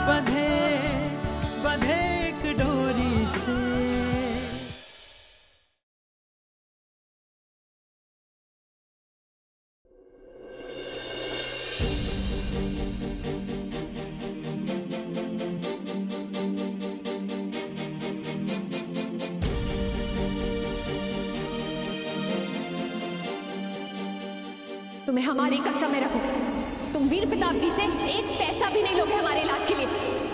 बंधे बंधे एक डोरी से। तुम्हें हमारी कसम है रघु, तुम वीर प्रताप जी से एक पैसा भी नहीं लोगे हमारे इलाज के लिए,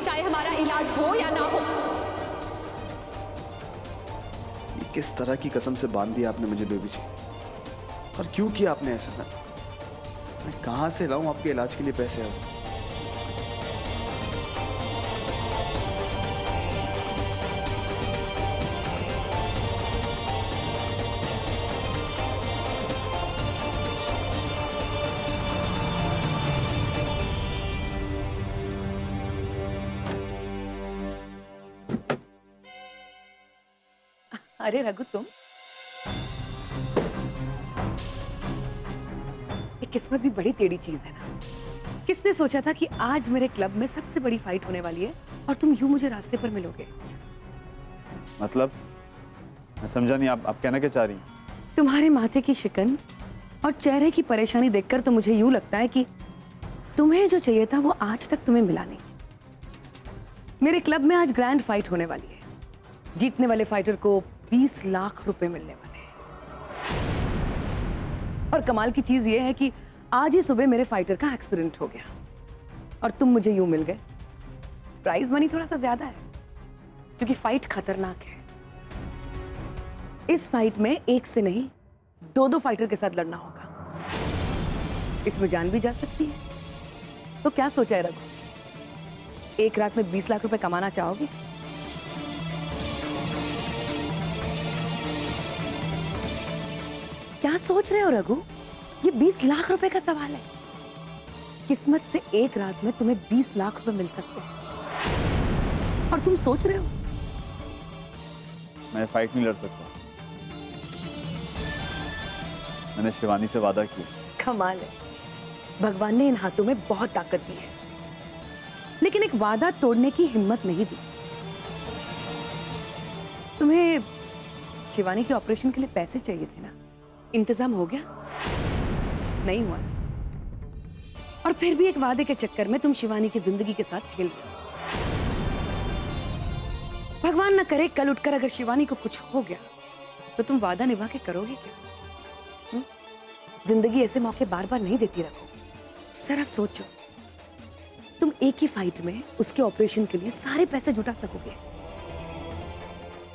चाहे हमारा इलाज हो या ना हो। ये किस तरह की कसम से बांध दिया आपने मुझे बेबी जी, और क्यों किया आपने ऐसा? मैं कहां से लाऊं आपके इलाज के लिए पैसे? अब अरे रघु, तुम? ये किस्मत भी बड़ी टेढ़ी चीज है ना। किसने सोचा था कि आज मेरे क्लब में सबसे बड़ी फाइट होने वाली है और तुम यूं मुझे रास्ते पर मिलोगे? मतलब मैं समझा नहीं, आप कहना क्या चाह रही हैं? तुम्हारे माथे की शिकन और चेहरे की परेशानी देखकर तो मुझे यूं लगता है कि तुम्हें जो चाहिए था वो आज तक तुम्हें मिला नहीं। मेरे क्लब में आज ग्रैंड फाइट होने वाली है। जीतने वाले फाइटर को 20 लाख रुपए मिलने वाले हैं। और कमाल की चीज ये है कि आज ही सुबह मेरे फाइटर का एक्सीडेंट हो गया और तुम मुझे यूं मिल गए। प्राइज मनी थोड़ा सा ज्यादा है क्योंकि फाइट खतरनाक है। इस फाइट में एक से नहीं, दो फाइटर के साथ लड़ना होगा। इसमें जान भी जा सकती है। तो क्या सोचा है रघु, एक रात में 20 लाख रुपए कमाना चाहोगे? क्या सोच रहे हो रघु? ये 20 लाख रुपए का सवाल है। किस्मत से एक रात में तुम्हें 20 लाख रुपए मिल सकते हैं और तुम सोच रहे हो मैं फाइट नहीं लड़ सकता। मैंने शिवानी से वादा किया। कमाल है, भगवान ने इन हाथों में बहुत ताकत दी है, लेकिन एक वादा तोड़ने की हिम्मत नहीं दी। तुम्हें शिवानी के ऑपरेशन के लिए पैसे चाहिए थे ना? इंतजाम हो गया? नहीं हुआ। और फिर भी एक वादे के चक्कर में तुम शिवानी की जिंदगी के साथ खेल रहे हो। भगवान न करे कल उठकर अगर शिवानी को कुछ हो गया तो तुम वादा निभा के करोगे क्या? जिंदगी ऐसे मौके बार बार नहीं देती। रखो, जरा सोचो, तुम एक ही फाइट में उसके ऑपरेशन के लिए सारे पैसे जुटा सकोगे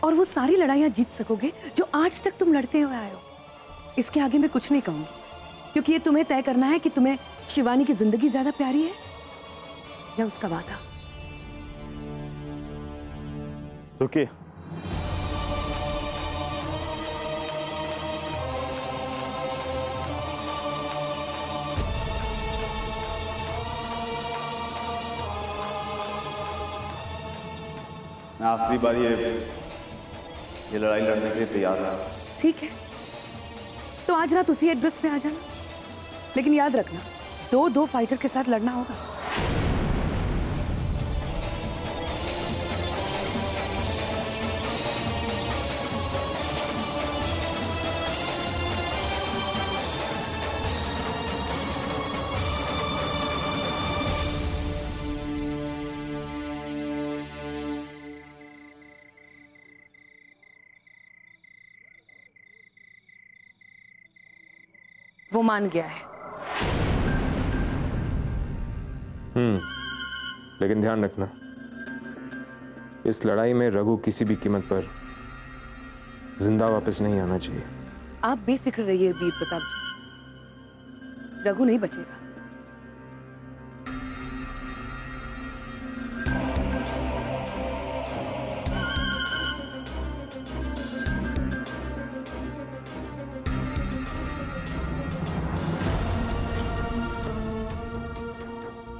और वो सारी लड़ाइयां जीत सकोगे जो आज तक तुम लड़ते हुए आए हो। इसके आगे मैं कुछ नहीं कहूंगी क्योंकि ये तुम्हें तय करना है कि तुम्हें शिवानी की जिंदगी ज्यादा प्यारी है या उसका वादा। रुकिए, मैं आखिरी बार ये लड़ाई लड़ने के लिए तैयार था। ठीक है, तो आज रात उसी एड्रेस पे आ जाना, लेकिन याद रखना दो फाइटर के साथ लड़ना होगा। वो मान गया है। लेकिन ध्यान रखना, इस लड़ाई में रघु किसी भी कीमत पर जिंदा वापस नहीं आना चाहिए। आप बेफिक्र रहिए वीर प्रताप जी, रघु नहीं बचेगा।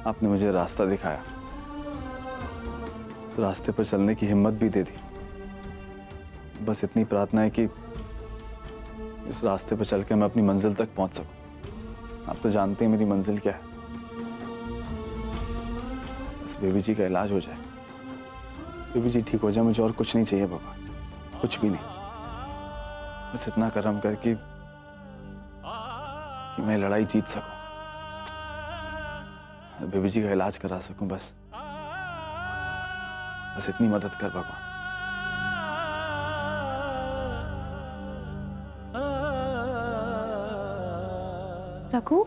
आपने मुझे रास्ता दिखाया, तो रास्ते पर चलने की हिम्मत भी दे दी। बस इतनी प्रार्थना है कि इस रास्ते पर चल के मैं अपनी मंजिल तक पहुंच सकूं। आप तो जानते हैं मेरी मंजिल क्या है। बस बेबी जी का इलाज हो जाए, बेबी जी ठीक हो जाए, मुझे और कुछ नहीं चाहिए बाबा, कुछ भी नहीं। बस इतना करम कर कि मैं लड़ाई जीत सकूं, बेबी जी का इलाज करा सकूं, बस इतनी मदद कर भगवान। रघु,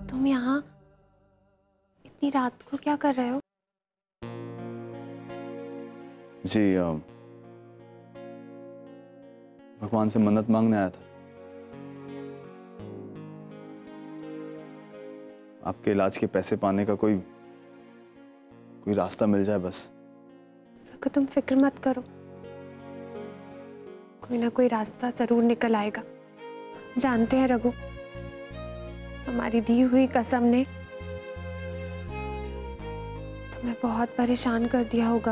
तुम यहाँ इतनी रात को क्या कर रहे हो? जी भगवान से मन्नत मांगने आया था, आपके इलाज के पैसे पाने का कोई रास्ता मिल जाए बस। रघु, तुम फिक्र मत करो, कोई ना कोई रास्ता जरूर निकल आएगा। जानते हैं रघु, हमारी दी हुई कसम ने तुम्हें बहुत परेशान कर दिया होगा,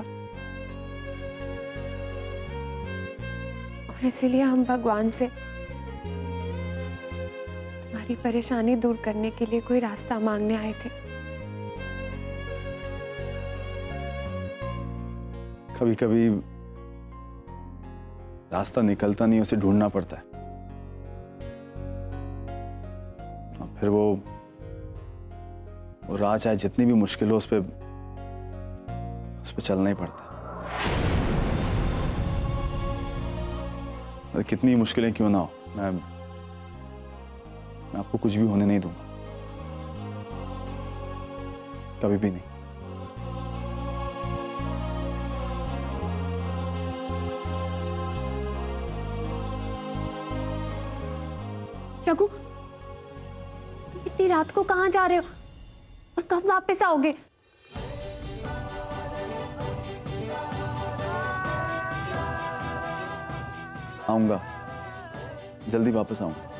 और इसीलिए हम भगवान से तुम्हारी परेशानी दूर करने के लिए कोई रास्ता मांगने आए थे। कभी कभी रास्ता निकलता नहीं, उसे ढूंढना पड़ता है, और फिर वो राह चाहे जितनी भी मुश्किल हो, उस पे चलना ही पड़ता है। और कितनी मुश्किलें क्यों ना हो, मैं आपको कुछ भी होने नहीं दूंगा, कभी भी नहीं। रघु, तुम इतनी रात को कहाँ जा रहे हो और कब वापस आओगे? आऊंगा, जल्दी वापस आऊंगा।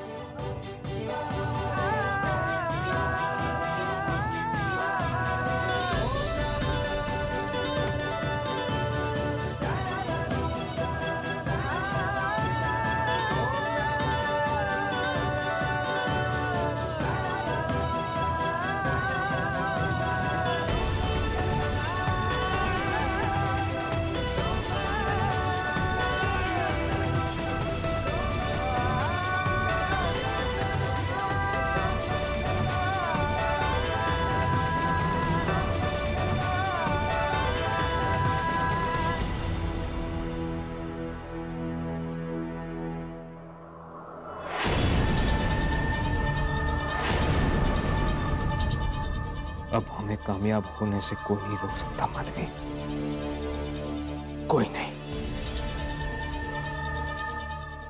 अब हमें कामयाब होने से कोई नहीं रोक सकता माधवी, कोई नहीं।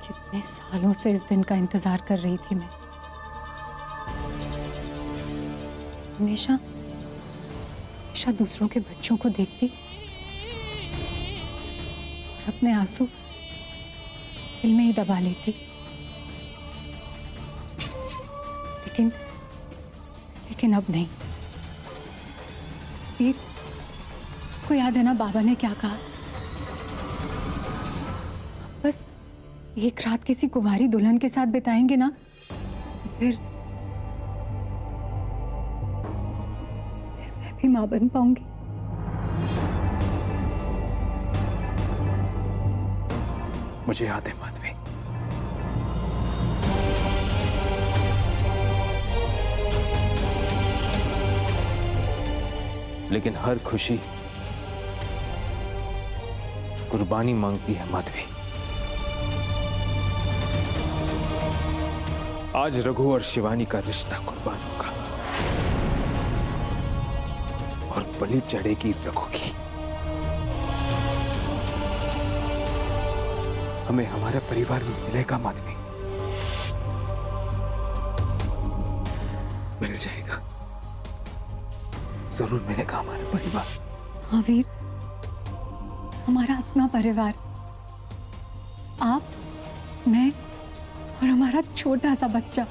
कितने सालों से इस दिन का इंतजार कर रही थी मैं। हमेशा हमेशा दूसरों के बच्चों को देखती और अपने आंसू दिल में ही दबा लेती, लेकिन अब नहीं। को याद है ना बाबा ने क्या कहा? बस एक रात किसी कुंवारी दुल्हन के साथ बिताएंगे ना, फिर मैं भी मां बन पाऊंगी। मुझे याद है माधवी, लेकिन हर खुशी कुर्बानी मांगती है माधवी। आज रघु और शिवानी का रिश्ता कुर्बान होगा और बलि चढ़ेगी रघु की। हमें हमारे परिवार में मिलेगा माधवी, मिल जाएगा, जरूर मिलेगा हमारा परिवार। हाँ वीर, हमारा अपना परिवार, आप, मैं और हमारा छोटा सा बच्चा।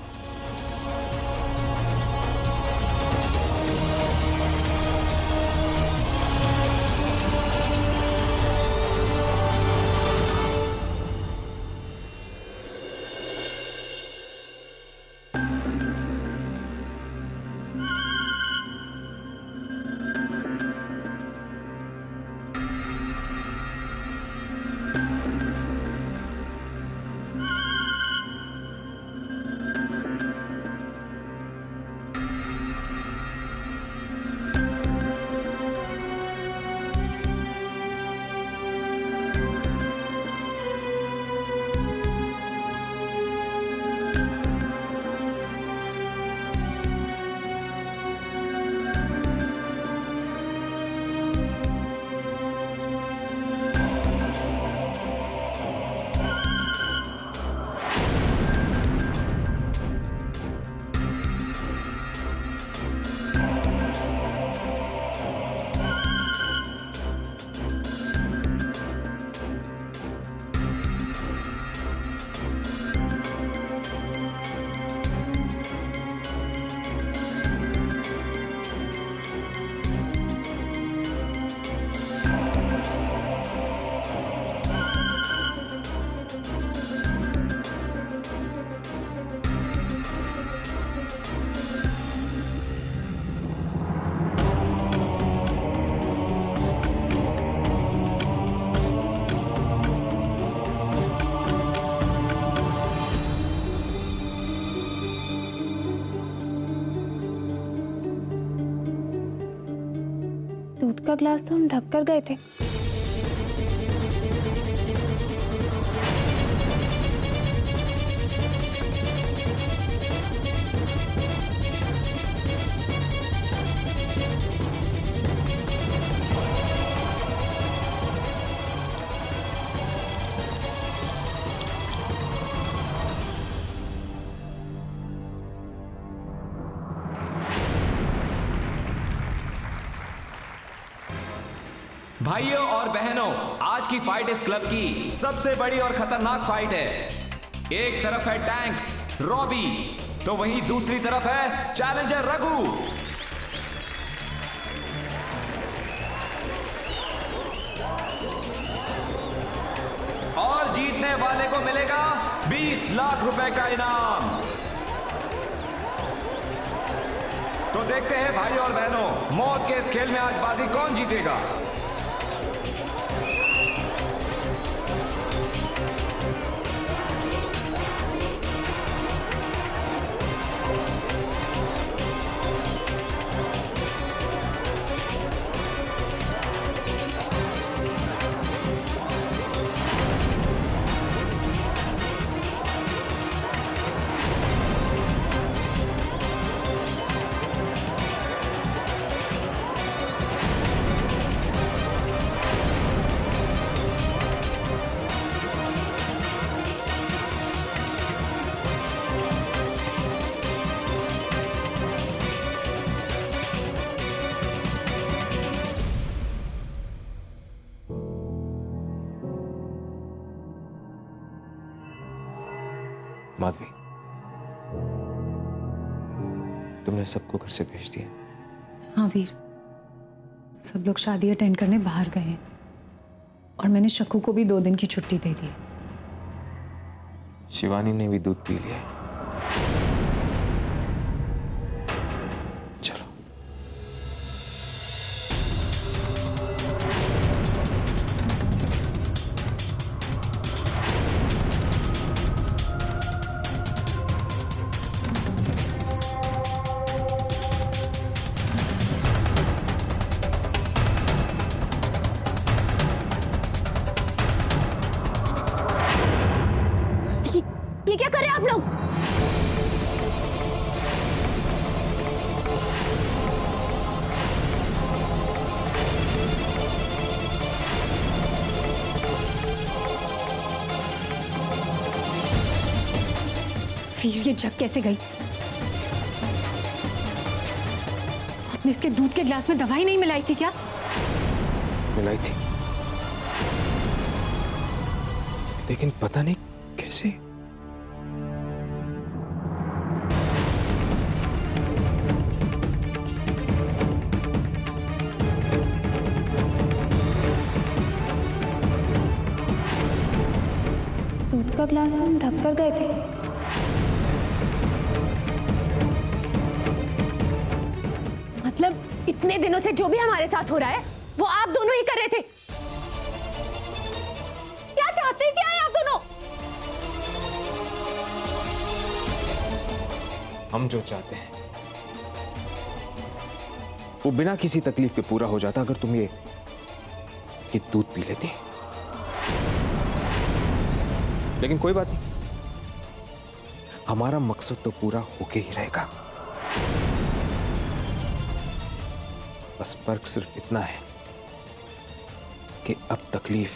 का ग्लास तो हम ढक कर गए थे। भाइयों और बहनों, आज की फाइट इस क्लब की सबसे बड़ी और खतरनाक फाइट है। एक तरफ है टैंक रॉबी, तो वहीं दूसरी तरफ है चैलेंजर रघु। और जीतने वाले को मिलेगा 20 लाख रुपए का इनाम। तो देखते हैं भाई और बहनों, मौत के इस खेल में आज बाजी कौन जीतेगा। माधवी, तुमने सबको घर से भेज दिया? हाँ वीर, सब लोग शादी अटेंड करने बाहर गए हैं और मैंने शक्कू को भी 2 दिन की छुट्टी दे दी। शिवानी ने भी दूध पी लिया। चलो। ये क्या कर रहे हैं आप लोग? फिर ये जग कैसे गई? आपने इसके दूध के गिलास में दवाई नहीं मिलाई थी क्या? मिलाई थी, लेकिन पता नहीं कैसे। दूध का ग्लास तो हम ढक कर गए थे। मतलब इतने दिनों से जो भी हमारे साथ हो रहा है वो आप दोनों ही कर रहे थे। क्या चाहते हैं, क्या है आप दोनों? हम जो चाहते हैं वो बिना किसी तकलीफ के पूरा हो जाता अगर तुम ये दूध पी लेती। लेकिन कोई बात नहीं, हमारा मकसद तो पूरा होके ही रहेगा। बस फर्क सिर्फ इतना है कि अब तकलीफ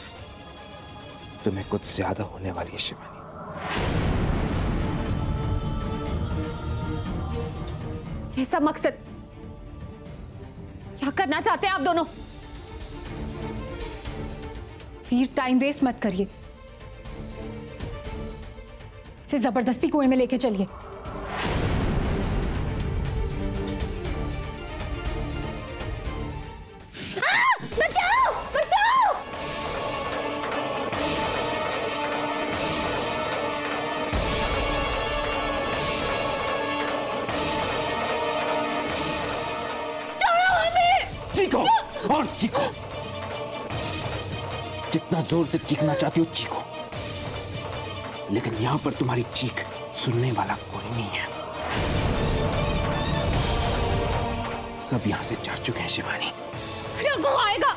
तुम्हें कुछ ज्यादा होने वाली है शिवानी। ऐसा मकसद? क्या करना चाहते हैं आप दोनों? फिर टाइम वेस्ट मत करिए, इसे जबरदस्ती कुएं में लेके चलिए। बचाओ, बचाओ! चीखो और चीखो, जितना जोर से चीखना चाहती हो चीखो, लेकिन यहां पर तुम्हारी चीख सुनने वाला कोई नहीं है। सब यहां से जा चुके हैं शिवानी, रघु आएगा,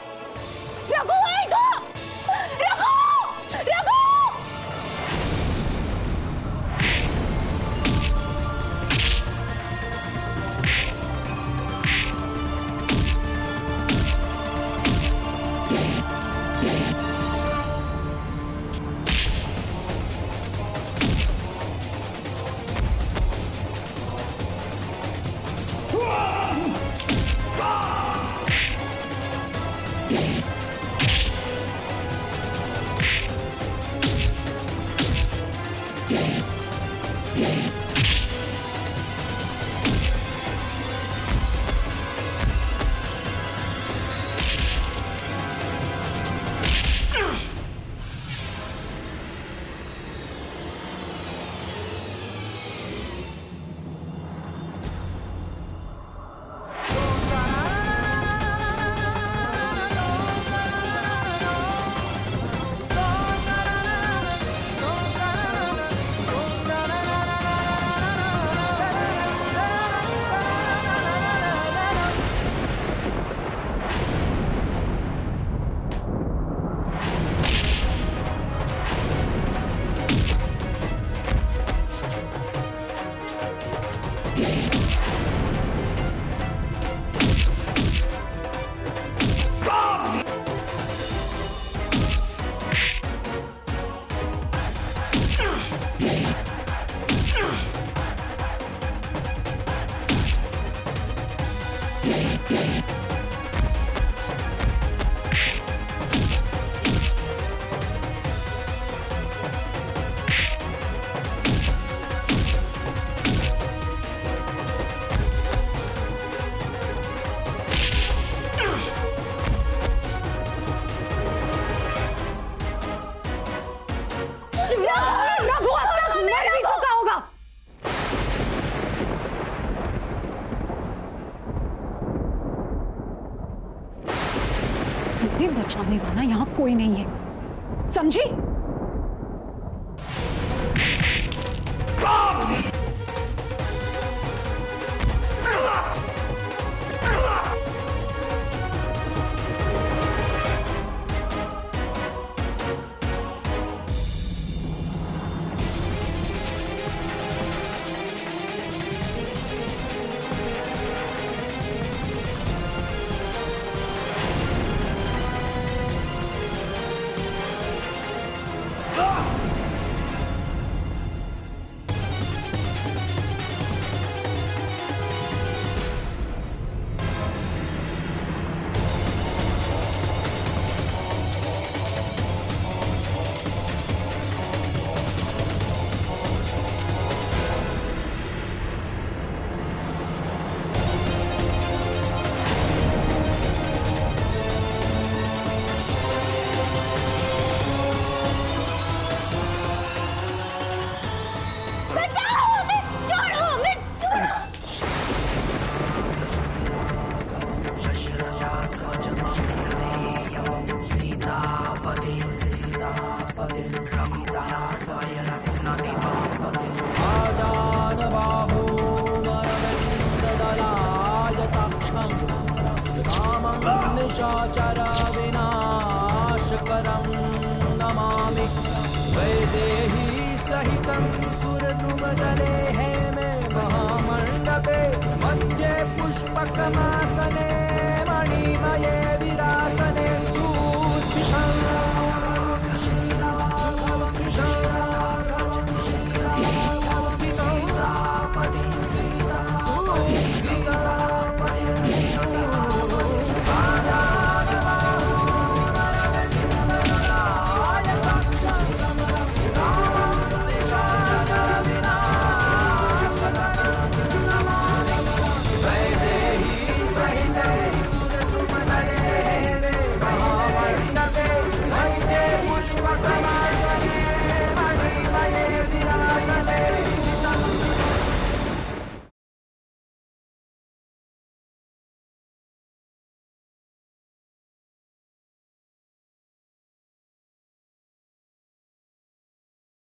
रघु आएगा, रघु, रघु। बचाने वाला यहाँ कोई नहीं है, समझी? निशाचर विनाशकरं नमामि वैदेही सहितं सुरद्रुमदले